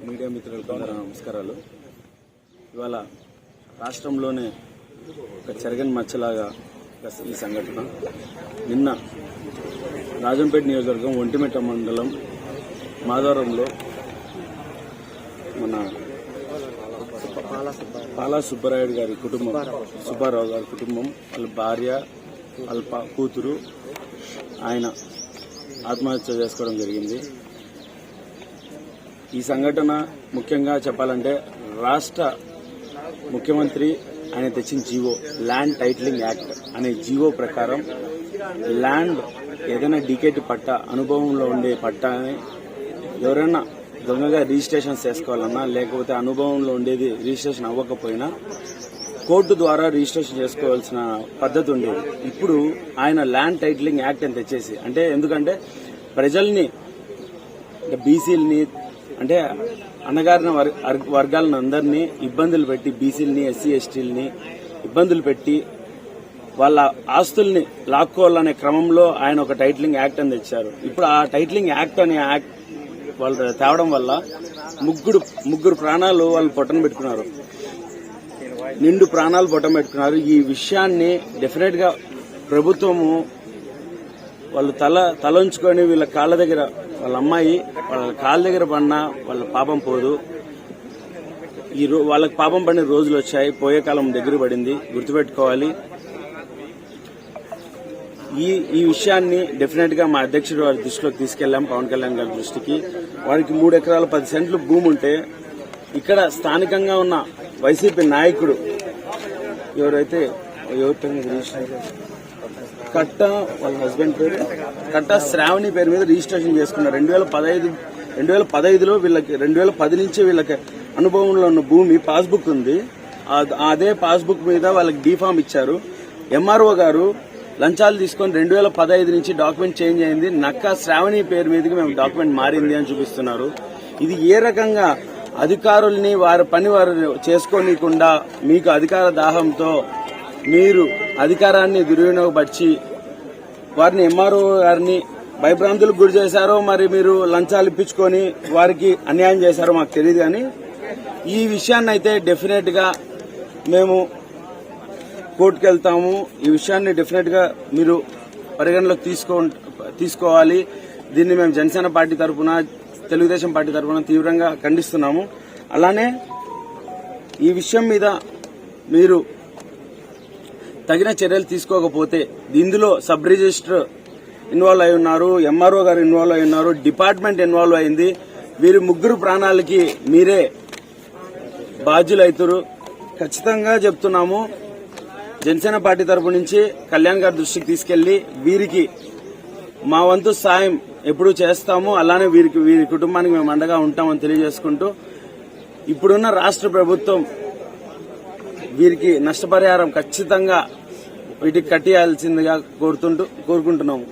Media మిత్రులకు నమస్కారాలు. ఇవాళ రాష్ట్రంలోనే ఒక చెరగని మచ్చలాగా ఈ సంఘటన నిన్న రాజంపేట నియోజకవర్గం ఒంటిమిట్ట మండలం మాధవరంలో మన పాలా సుబ్బరాయుడు గారి కుటుంబం, సుబ్బారావు గారి కుటుంబం, వాళ్ళ భార్య, వాళ్ళ కూతురు ఆయన ఆత్మహత్య చేసుకోవడం జరిగింది. ఈ సంఘటన ముఖ్యంగా చెప్పాలంటే రాష్ట్ర ముఖ్యమంత్రి ఆయన తెచ్చిన జీవో, ల్యాండ్ టైటిలింగ్ యాక్ట్ అనే జీవో ప్రకారం ల్యాండ్ ఏదైనా డీకేటీ పట్ట, అనుభవంలో ఉండే పట్టాని ఎవరైనా దొంగగా రిజిస్ట్రేషన్ చేసుకోవాలన్నా, లేకపోతే అనుభవంలో ఉండేది రిజిస్ట్రేషన్ అవ్వకపోయినా కోర్టు ద్వారా రిజిస్ట్రేషన్ చేసుకోవాల్సిన పద్ధతి ఉండేది. ఇప్పుడు ఆయన ల్యాండ్ టైటిలింగ్ యాక్ట్ అని తెచ్చేసి, అంటే ఎందుకంటే ప్రజల్ని, బీసీలని, అంటే అణగారిన వర్గాలను అందరినీ ఇబ్బందులు పెట్టి, బీసీలని, ఎస్సీ ఎస్టీలని ఇబ్బందులు పెట్టి వాళ్ళ ఆస్తుల్ని లాక్కోవాలనే క్రమంలో ఆయన ఒక టైటిలింగ్ యాక్ట్ అని తెచ్చారు. ఇప్పుడు ఆ టైటిలింగ్ యాక్ట్ అనే యాక్ట్ వాళ్ళు తేవడం వల్ల ముగ్గురు ప్రాణాలు వాళ్ళు పొట్టన పెట్టుకున్నారు, నిండు ప్రాణాలు పొట్టన పెట్టుకున్నారు. ఈ విషయాన్ని డెఫినెట్ గా ప్రభుత్వము వాళ్ళు తలంచుకొని వీళ్ళ కాళ్ళ దగ్గర, వాళ్ళ అమ్మాయి వాళ్ళ కాళ్ళ దగ్గర పడినా వాళ్ళ పాపం పోదు. వాళ్ళకి పాపం పడిన రోజులు వచ్చాయి, పోయే కాలం దగ్గర పడింది, గుర్తుపెట్టుకోవాలి. ఈ విషయాన్ని డెఫినెట్ గా మా అధ్యక్షుడు వారి దృష్టిలోకి తీసుకెళ్లాం, పవన్ కళ్యాణ్ గారి దృష్టికి. వారికి 3 ఎకరాల 10 సెంట్లు భూమి ఉంటే ఇక్కడ స్థానికంగా ఉన్న వైసీపీ నాయకుడు ఎవరైతే కట్ట, వాళ్ళ హస్బెండ్ పేరు కట్ట శ్రావణి పేరు మీద రిజిస్ట్రేషన్ చేసుకున్నారు. 2015లో వీళ్ళకి 2010 నుంచి వీళ్ళకి అనుభవంలో ఉన్న భూమి పాస్బుక్ ఉంది. అదే పాస్బుక్ మీద వాళ్ళకి డీఫామ్ ఇచ్చారు. ఎంఆర్ఓ గారు లంచాలు తీసుకొని 2015 నుంచి డాక్యుమెంట్ చేంజ్ అయింది, నక్క శ్రావణి పేరు మీదకి మేము డాక్యుమెంట్ మారింది అని చూపిస్తున్నారు. ఇది ఏ రకంగా అధికారుల్ని వారి పని వారు చేసుకోనీయకుండా మీకు అధికార దాహంతో మీరు అధికారాన్ని దుర్వినియోగపరిచి వారిని, ఎంఆర్ఓ గారిని భయభ్రాంతులకు గురి చేశారో, మరి మీరు లంచాలు ఇప్పించుకొని వారికి అన్యాయం చేశారో మాకు తెలియదు. కానీ ఈ విషయాన్ని అయితే డెఫినెట్ గా మేము కోర్టుకు వెళ్తాము. ఈ విషయాన్ని డెఫినెట్ గా మీరు పరిగణలోకి తీసుకోవాలి. దీన్ని మేము జనసేన పార్టీ తరఫున, తెలుగుదేశం పార్టీ తరఫున తీవ్రంగా ఖండిస్తున్నాము. అలానే ఈ విషయం మీద మీరు తగిన చర్యలు తీసుకోకపోతే, ఇందులో సబ్ రిజిస్టర్ ఇన్వాల్వ్ అయి ఉన్నారు, ఎంఆర్ఓ గారు ఇన్వాల్వ్ అయి ఉన్నారు, డిపార్ట్మెంట్ ఇన్వాల్వ్ అయింది. వీరి 3 ప్రాణాలకి మీరే బాధ్యులైతురు. ఖచ్చితంగా చెప్తున్నాము, జనసేన పార్టీ తరపు నుంచి కళ్యాణ్ గారి దృష్టికి తీసుకెళ్లి వీరికి మా వంతు సాయం ఎప్పుడూ చేస్తాము. అలానే వీరి కుటుంబానికి మేము అండగా ఉంటామని తెలియజేసుకుంటూ, ఇప్పుడున్న రాష్ట్ర ప్రభుత్వం వీరికి నష్టపరిహారం ఖచ్చితంగా వీటికి కట్టియాల్సిందిగా కోరుకుంటున్నాము.